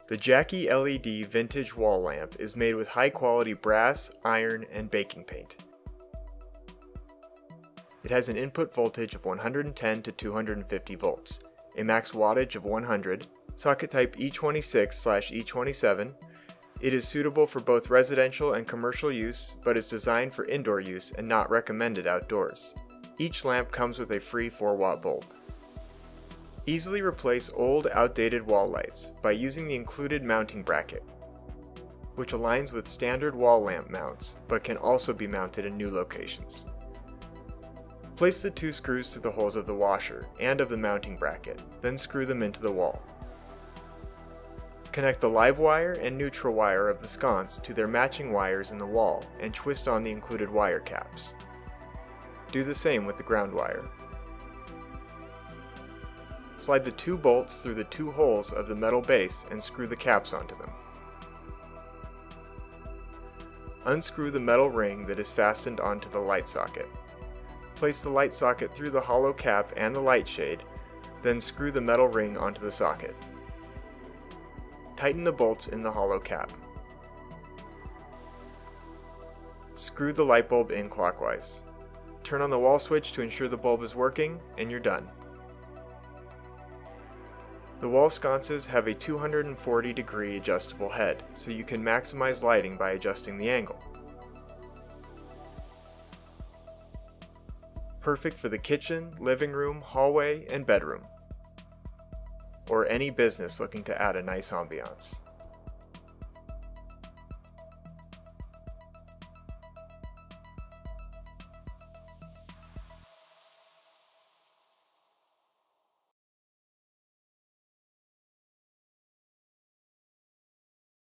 The Jackie LED vintage wall lamp is made with high-quality brass, iron, and baking paint. It has an input voltage of 110 to 250 volts, a max wattage of 100, socket type E26/E27. It is suitable for both residential and commercial use, but is designed for indoor use and not recommended outdoors. Each lamp comes with a free 4-watt bulb. Easily replace old, outdated wall lights by using the included mounting bracket, which aligns with standard wall lamp mounts, but can also be mounted in new locations. Place the 2 screws through the holes of the washer and of the mounting bracket, then screw them into the wall. Connect the live wire and neutral wire of the sconce to their matching wires in the wall and twist on the included wire caps. Do the same with the ground wire. Slide the 2 bolts through the 2 holes of the metal base and screw the caps onto them. Unscrew the metal ring that is fastened onto the light socket. Place the light socket through the hollow cap and the light shade, then screw the metal ring onto the socket. Tighten the bolts in the hollow cap. Screw the light bulb in clockwise. Turn on the wall switch to ensure the bulb is working, and you're done. The wall sconces have a 240-degree adjustable head, so you can maximize lighting by adjusting the angle. Perfect for the kitchen, living room, hallway, and bedroom, or any business looking to add a nice ambiance.